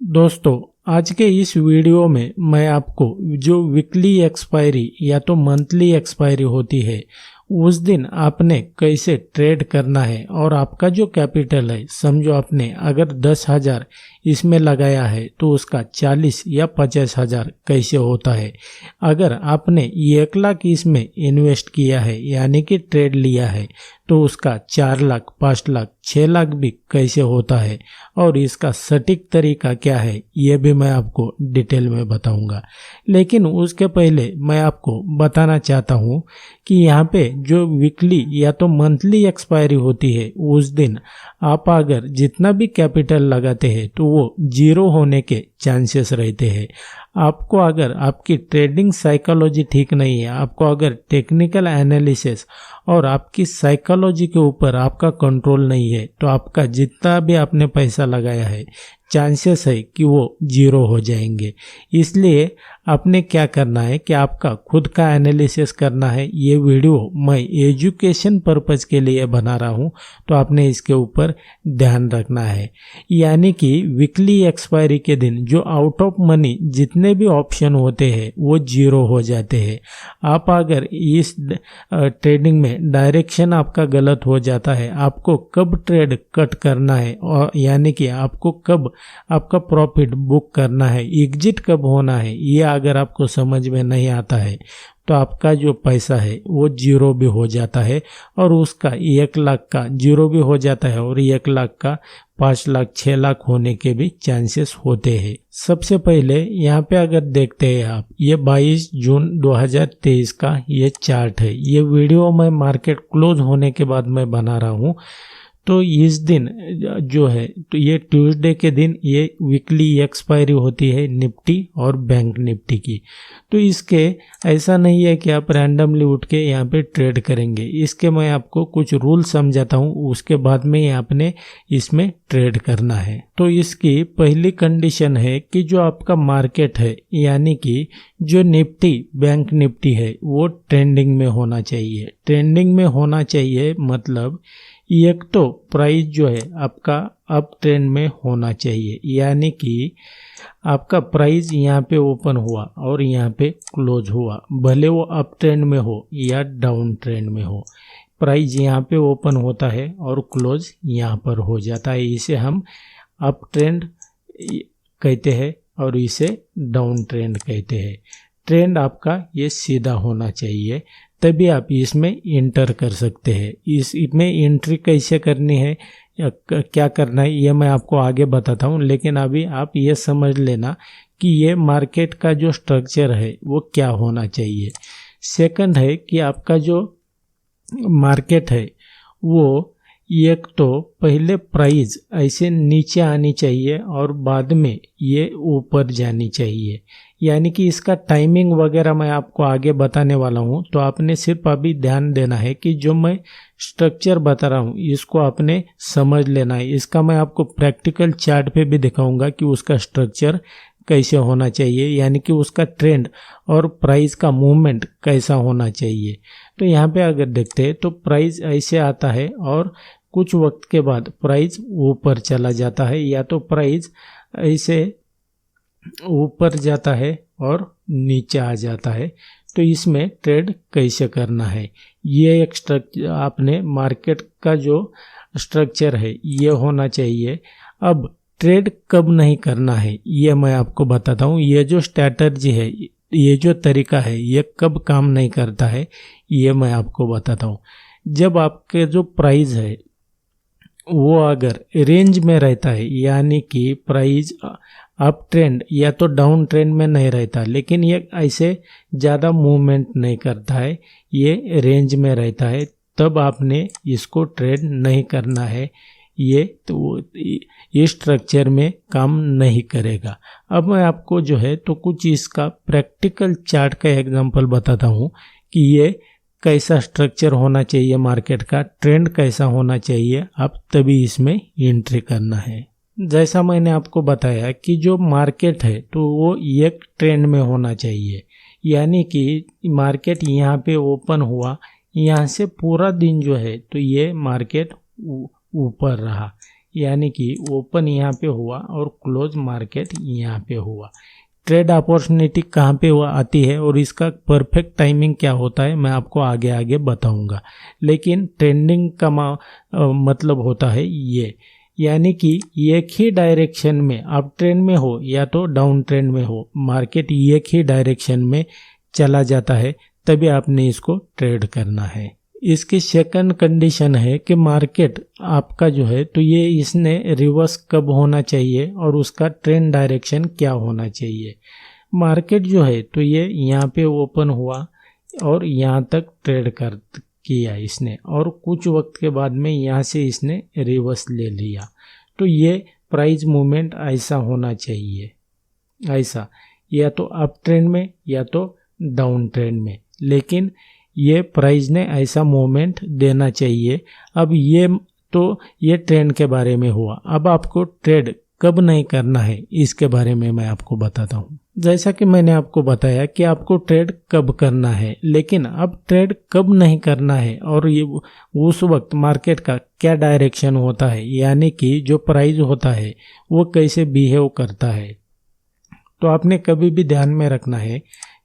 दोस्तों, आज के इस वीडियो में मैं आपको जो वीकली एक्सपायरी या तो मंथली एक्सपायरी होती है उस दिन आपने कैसे ट्रेड करना है और आपका जो कैपिटल है, समझो आपने अगर 10,000 इसमें लगाया है तो उसका 40 या 50,000 कैसे होता है। अगर आपने 1 लाख इसमें इन्वेस्ट किया है यानी कि ट्रेड लिया है तो उसका 4 लाख, 5 लाख, 6 लाख भी कैसे होता है और इसका सटीक तरीका क्या है ये भी मैं आपको डिटेल में बताऊंगा। लेकिन उसके पहले मैं आपको बताना चाहता हूँ कि यहाँ पे जो वीकली या तो मंथली एक्सपायरी होती है उस दिन आप अगर जितना भी कैपिटल लगाते हैं तो वो जीरो होने के चांसेस रहते हैं। आपको अगर आपकी ट्रेडिंग साइकोलॉजी ठीक नहीं है, आपको अगर टेक्निकल एनालिसिस और आपकी साइकोलॉजी के ऊपर आपका कंट्रोल नहीं है तो आपका जितना भी आपने पैसा लगाया है चांसेस है कि वो जीरो हो जाएंगे। इसलिए आपने क्या करना है कि आपका खुद का एनालिसिस करना है। ये वीडियो मैं एजुकेशन पर्पज़ के लिए बना रहा हूँ तो आपने इसके ऊपर ध्यान रखना है। यानी कि वीकली एक्सपायरी के दिन जो आउट ऑफ मनी जितने भी ऑप्शन होते हैं वो जीरो हो जाते हैं। आप अगर इस ट्रेडिंग में डायरेक्शन आपका गलत हो जाता है, आपको कब ट्रेड कट करना है और यानी कि आपको कब आपका प्रॉफिट बुक करना है, एग्जिट कब होना है, ये अगर आपको समझ में नहीं आता है तो आपका जो पैसा है वो जीरो भी हो जाता है और उसका 1 लाख का जीरो भी हो जाता है और 1 लाख का 5 लाख 6 लाख होने के भी चांसेस होते हैं। सबसे पहले यहाँ पे अगर देखते हैं आप, ये 22 जून 2023 का ये चार्ट है। ये वीडियो मैं मार्केट क्लोज होने के बाद मैं बना रहा हूँ। तो इस दिन जो है तो ये ट्यूसडे के दिन ये वीकली एक्सपायरी होती है निफ्टी और बैंक निफ्टी की। तो इसके ऐसा नहीं है कि आप रैंडमली उठ के यहाँ पे ट्रेड करेंगे। इसके मैं आपको कुछ रूल समझाता हूँ, उसके बाद में आपने इसमें ट्रेड करना है। तो इसकी पहली कंडीशन है कि जो आपका मार्केट है यानी कि जो निफ्टी बैंक निफ्टी है वो ट्रेंडिंग में होना चाहिए। ट्रेंडिंग में होना चाहिए मतलब एक तो प्राइस जो है आपका अप ट्रेंड में होना चाहिए, यानी कि आपका प्राइस यहाँ पे ओपन हुआ और यहाँ पे क्लोज हुआ, भले वो अप ट्रेंड में हो या डाउन ट्रेंड में हो, प्राइस यहाँ पे ओपन होता है और क्लोज यहाँ पर हो जाता है। इसे हम अप ट्रेंड कहते हैं और इसे डाउन ट्रेंड कहते हैं। ट्रेंड आपका ये सीधा होना चाहिए तभी आप इसमें इंटर कर सकते हैं। इसमें एंट्री कैसे करनी है या क्या करना है ये मैं आपको आगे बताता हूँ, लेकिन अभी आप ये समझ लेना कि ये मार्केट का जो स्ट्रक्चर है वो क्या होना चाहिए। सेकंड है कि आपका जो मार्केट है वो एक तो पहले प्राइस ऐसे नीचे आनी चाहिए और बाद में ये ऊपर जानी चाहिए, यानी कि इसका टाइमिंग वगैरह मैं आपको आगे बताने वाला हूँ। तो आपने सिर्फ अभी ध्यान देना है कि जो मैं स्ट्रक्चर बता रहा हूँ इसको आपने समझ लेना है। इसका मैं आपको प्रैक्टिकल चार्ट पे भी दिखाऊंगा कि उसका स्ट्रक्चर कैसे होना चाहिए, यानी कि उसका ट्रेंड और प्राइस का मूवमेंट कैसा होना चाहिए। तो यहाँ पे अगर देखते हैं तो प्राइस ऐसे आता है और कुछ वक्त के बाद प्राइस ऊपर चला जाता है, या तो प्राइस ऐसे ऊपर जाता है और नीचे आ जाता है। तो इसमें ट्रेड कैसे करना है ये एक स्ट्रक्चर आपने मार्केट का जो स्ट्रक्चर है ये होना चाहिए। अब ट्रेड कब नहीं करना है ये मैं आपको बताता हूँ। ये जो स्ट्रैटेजी है, ये जो तरीका है, ये कब काम नहीं करता है ये मैं आपको बताता हूँ। जब आपके जो प्राइस है वो अगर रेंज में रहता है, यानी कि प्राइस अप ट्रेंड या तो डाउन ट्रेंड में नहीं रहता, लेकिन ये ऐसे ज़्यादा मूवमेंट नहीं करता है, ये रेंज में रहता है, तब आपने इसको ट्रेड नहीं करना है। ये तो ये स्ट्रक्चर में काम नहीं करेगा। अब मैं आपको जो है तो कुछ इसका प्रैक्टिकल चार्ट का एग्जांपल बताता हूँ कि ये कैसा स्ट्रक्चर होना चाहिए, मार्केट का ट्रेंड कैसा होना चाहिए, आप तभी इसमें एंट्री करना है। जैसा मैंने आपको बताया कि जो मार्केट है तो वो एक ट्रेंड में होना चाहिए, यानी कि मार्केट यहाँ पे ओपन हुआ, यहाँ से पूरा दिन जो है तो ये मार्केट ऊपर रहा, यानी कि ओपन यहाँ पे हुआ और क्लोज मार्केट यहाँ पे हुआ। ट्रेड अपॉर्चुनिटी कहाँ पे आती है और इसका परफेक्ट टाइमिंग क्या होता है मैं आपको आगे आगे बताऊंगा। लेकिन ट्रेंडिंग का मतलब होता है ये, यानी कि एक ही डायरेक्शन में अप ट्रेंड में हो या तो डाउन ट्रेंड में हो, मार्केट एक ही डायरेक्शन में चला जाता है तभी आपने इसको ट्रेड करना है। इसकी सेकंड कंडीशन है कि मार्केट आपका जो है तो ये इसने रिवर्स कब होना चाहिए और उसका ट्रेंड डायरेक्शन क्या होना चाहिए। मार्केट जो है तो ये यहाँ पे ओपन हुआ और यहाँ तक ट्रेड किया इसने और कुछ वक्त के बाद में यहाँ से इसने रिवर्स ले लिया, तो ये प्राइस मूवमेंट ऐसा होना चाहिए, ऐसा या तो अप ट्रेंड में या तो डाउन ट्रेंड में, लेकिन ये प्राइस ने ऐसा मूवमेंट देना चाहिए। अब ये ट्रेंड के बारे में हुआ। अब आपको ट्रेड कब नहीं करना है इसके बारे में मैं आपको बताता हूँ। जैसा कि मैंने आपको बताया कि आपको ट्रेड कब करना है, लेकिन अब ट्रेड कब नहीं करना है और ये उस वक्त मार्केट का क्या डायरेक्शन होता है, यानी कि जो प्राइस होता है वो कैसे बिहेव करता है। तो आपने कभी भी ध्यान में रखना है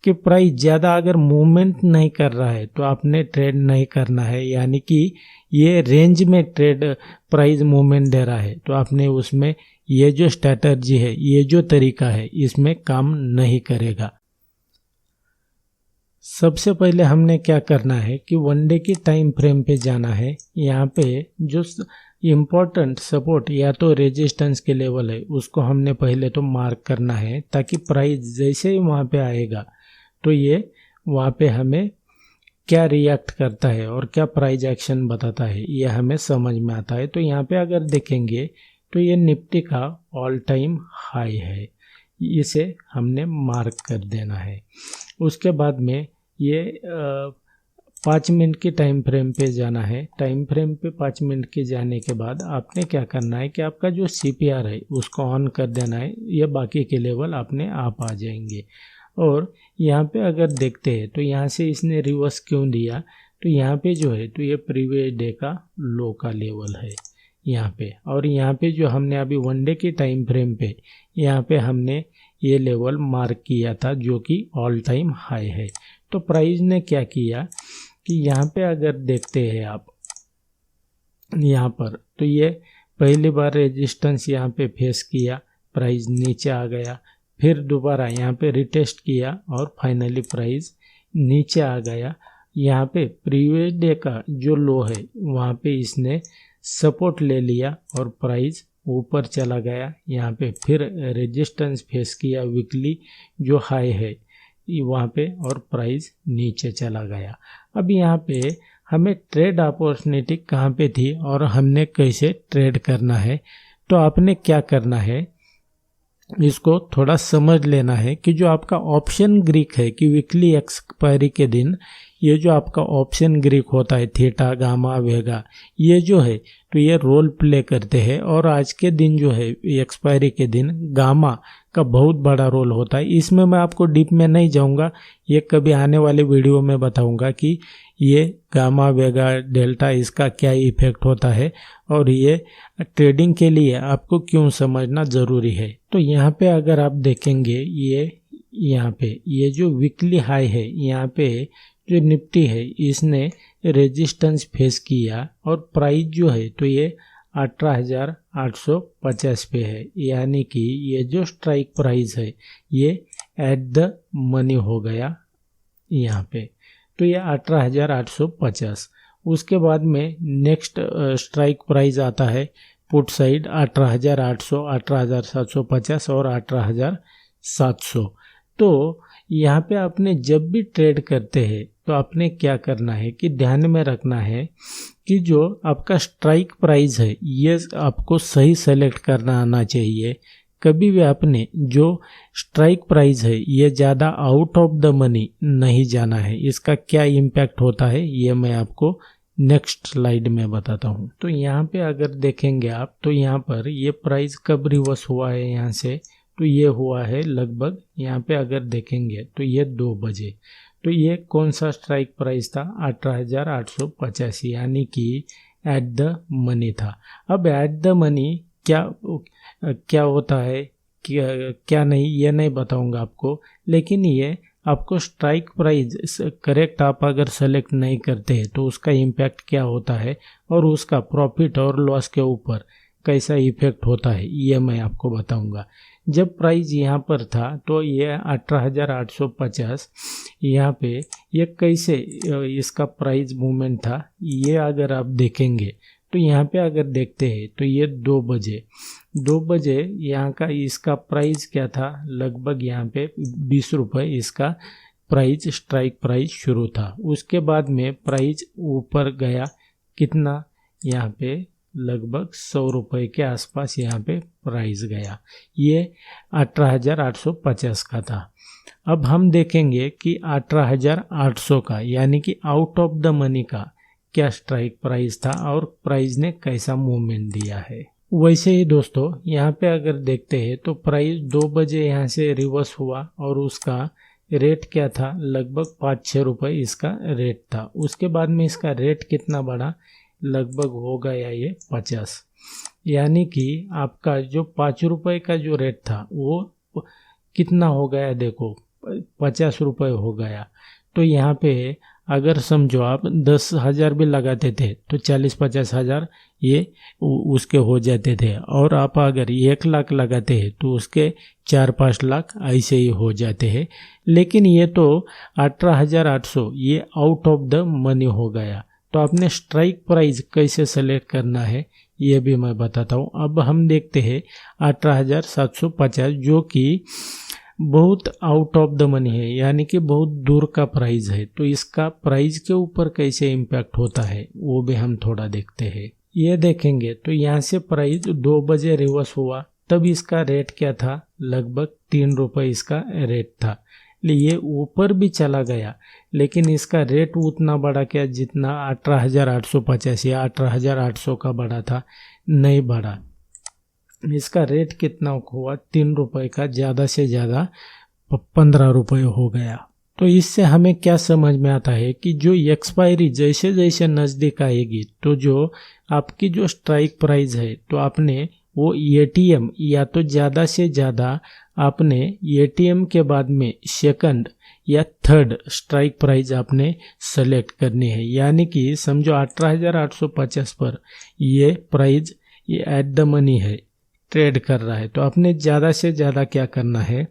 कि प्राइस ज़्यादा अगर मूवमेंट नहीं कर रहा है तो आपने ट्रेड नहीं करना है, यानी कि ये रेंज में ट्रेड प्राइस मूवमेंट दे रहा है तो आपने उसमें ये जो स्ट्रैटेजी है, ये जो तरीका है, इसमें काम नहीं करेगा। सबसे पहले हमने क्या करना है कि वन डे की टाइम फ्रेम पे जाना है। यहाँ पे जो इम्पोर्टेंट सपोर्ट या तो रेजिस्टेंस के लेवल है उसको हमने पहले तो मार्क करना है, ताकि प्राइस जैसे ही वहाँ पे आएगा तो ये वहाँ पे हमें क्या रिएक्ट करता है और क्या प्राइस एक्शन बताता है ये हमें समझ में आता है। तो यहाँ पे अगर देखेंगे तो ये निफ्टी का ऑल टाइम हाई है, इसे हमने मार्क कर देना है। उसके बाद में ये 5 मिनट की टाइम फ्रेम पे जाना है। टाइम फ्रेम पे 5 मिनट के जाने के बाद आपने क्या करना है कि आपका जो CPR है उसको ऑन कर देना है, ये बाकी के लेवल अपने आप आ जाएंगे। और यहाँ पे अगर देखते हैं तो यहाँ से इसने रिवर्स क्यों दिया, तो यहाँ पे जो है तो ये प्रीवियस डे का लो का लेवल है यहाँ पे, और यहाँ पे जो हमने अभी वन डे की टाइम फ्रेम पे यहाँ पे हमने ये लेवल मार्क किया था जो कि ऑल टाइम हाई है। तो प्राइस ने क्या किया कि यहाँ पे अगर देखते हैं आप यहाँ पर, तो ये पहली बार रेजिस्टेंस यहाँ पे फेस किया, प्राइस नीचे आ गया, फिर दोबारा यहाँ पे रिटेस्ट किया और फाइनली प्राइस नीचे आ गया। यहाँ पे प्रीवियस डे का जो लो है वहाँ पे इसने सपोर्ट ले लिया और प्राइस ऊपर चला गया। यहाँ पे फिर रेजिस्टेंस फेस किया, वीकली जो हाई है वहाँ पे, और प्राइस नीचे चला गया। अब यहाँ पे हमें ट्रेड अपॉर्चुनिटी कहाँ पे थी और हमने कैसे ट्रेड करना है, तो आपने क्या करना है इसको थोड़ा समझ लेना है कि जो आपका ऑप्शन ग्रीक है कि वीकली एक्सपायरी के दिन ये जो आपका ऑप्शन ग्रीक होता है थीटा गामा वेगा, ये जो है तो ये रोल प्ले करते हैं। और आज के दिन जो है एक्सपायरी के दिन गामा का बहुत बड़ा रोल होता है। इसमें मैं आपको डीप में नहीं जाऊंगा, ये कभी आने वाले वीडियो में बताऊंगा कि ये गामा वेगा डेल्टा इसका क्या इफेक्ट होता है और ये ट्रेडिंग के लिए आपको क्यों समझना ज़रूरी है। तो यहाँ पे अगर आप देखेंगे ये यहाँ पे ये जो वीकली हाई है, यहाँ पे जो निफ्टी है इसने रेजिस्टेंस फेस किया और प्राइस जो है तो ये 18,850 पे है, यानी कि ये जो स्ट्राइक प्राइस है ये एट द मनी हो गया यहाँ पे, तो ये 18,850। उसके बाद में नेक्स्ट स्ट्राइक प्राइस आता है पुट साइड 18,800, 18,750 और 18,700। तो यहाँ पे आपने जब भी ट्रेड करते हैं तो आपने क्या करना है कि ध्यान में रखना है कि जो आपका स्ट्राइक प्राइस है ये आपको सही सेलेक्ट करना आना चाहिए। कभी भी आपने जो स्ट्राइक प्राइस है ये ज़्यादा आउट ऑफ द मनी नहीं जाना है। इसका क्या इम्पैक्ट होता है ये मैं आपको नेक्स्ट स्लाइड में बताता हूँ। तो यहाँ पे अगर देखेंगे आप तो यहाँ पर ये प्राइस कब रिवर्स हुआ है यहाँ से, तो ये हुआ है लगभग यहाँ पे अगर देखेंगे तो ये 2 बजे। तो ये कौन सा स्ट्राइक प्राइस था 18,885, यानी कि एट द मनी था। अब एट द मनी क्या होता है, क्या नहीं, ये नहीं बताऊंगा आपको, लेकिन ये आपको स्ट्राइक प्राइस करेक्ट आप अगर सेलेक्ट नहीं करते हैं तो उसका इम्पैक्ट क्या होता है और उसका प्रॉफिट और लॉस के ऊपर कैसा इफेक्ट होता है ये मैं आपको बताऊंगा। जब प्राइस यहाँ पर था तो ये 18,850 यहाँ पे ये कैसे इसका प्राइस मूवमेंट था, ये अगर आप देखेंगे तो यहाँ पे अगर देखते हैं तो ये 2 बजे यहाँ का इसका प्राइस क्या था, लगभग यहाँ पे 20 रुपये इसका प्राइस स्ट्राइक प्राइस शुरू था। उसके बाद में प्राइस ऊपर गया कितना, यहाँ पे लगभग 100 रुपये के आसपास यहाँ पे प्राइस गया, ये 18,850 का था। अब हम देखेंगे कि 18,800 का यानी कि आउट ऑफ द मनी का क्या स्ट्राइक प्राइस था और प्राइस ने कैसा मूवमेंट दिया है। वैसे ही दोस्तों यहाँ पे अगर देखते हैं तो प्राइस 2 बजे यहाँ से रिवर्स हुआ और उसका रेट क्या था, लगभग 5-6 रुपये इसका रेट था। उसके बाद में इसका रेट कितना बढ़ा, लगभग हो गया ये 50, यानी कि आपका जो 5 रुपये का जो रेट था वो कितना हो गया, देखो 50 रुपये हो गया। तो यहाँ पे अगर समझो आप 10,000 भी लगाते थे तो 40-50 हज़ार ये उसके हो जाते थे, और आप अगर 1 लाख लगाते हैं तो उसके 4-5 लाख ऐसे ही हो जाते हैं। लेकिन ये तो 18,800 ये आउट ऑफ द मनी हो गया। तो आपने स्ट्राइक प्राइस कैसे सेलेक्ट करना है ये भी मैं बताता हूँ। अब हम देखते हैं 18,750 जो कि बहुत आउट ऑफ द मनी है, यानी कि बहुत दूर का प्राइस है। तो इसका प्राइस के ऊपर कैसे इम्पैक्ट होता है वो भी हम थोड़ा देखते हैं। ये देखेंगे तो यहाँ से प्राइस 2 बजे रिवर्स हुआ, तब इसका रेट क्या था, लगभग 3 रुपये इसका रेट था। ये ऊपर भी चला गया लेकिन इसका रेट उतना बढ़ा क्या जितना 18,850 या 18,800 का बढ़ा था, नहीं बढ़ा। इसका रेट कितना हुआ, 3 रुपये का, ज़्यादा से ज़्यादा 15 रुपये हो गया। तो इससे हमें क्या समझ में आता है कि जो एक्सपायरी जैसे जैसे नज़दीक आएगी तो जो आपकी जो स्ट्राइक प्राइस है तो आपने वो एटीएम या तो ज़्यादा से ज़्यादा आपने एटीएम के बाद में सेकंड या थर्ड स्ट्राइक प्राइस आपने सेलेक्ट करनी है। यानी कि समझो 18,850 पर ये प्राइस ये एट द मनी है, ट्रेड कर रहा है, तो आपने ज़्यादा से ज़्यादा क्या करना है,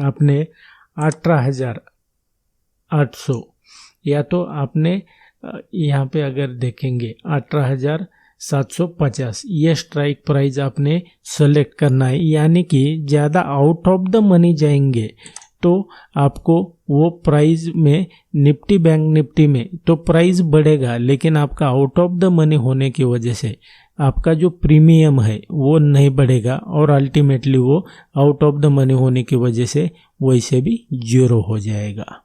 आपने 18,800 या तो आपने यहाँ पे अगर देखेंगे 18,750 ये स्ट्राइक प्राइस आपने सेलेक्ट करना है। यानी कि ज़्यादा आउट ऑफ द मनी जाएंगे तो आपको वो प्राइस में निफ्टी बैंक निफ्टी में तो प्राइस बढ़ेगा, लेकिन आपका आउट ऑफ द मनी होने की वजह से आपका जो प्रीमियम है वो नहीं बढ़ेगा और अल्टीमेटली वो आउट ऑफ द मनी होने की वजह से वैसे भी जीरो हो जाएगा।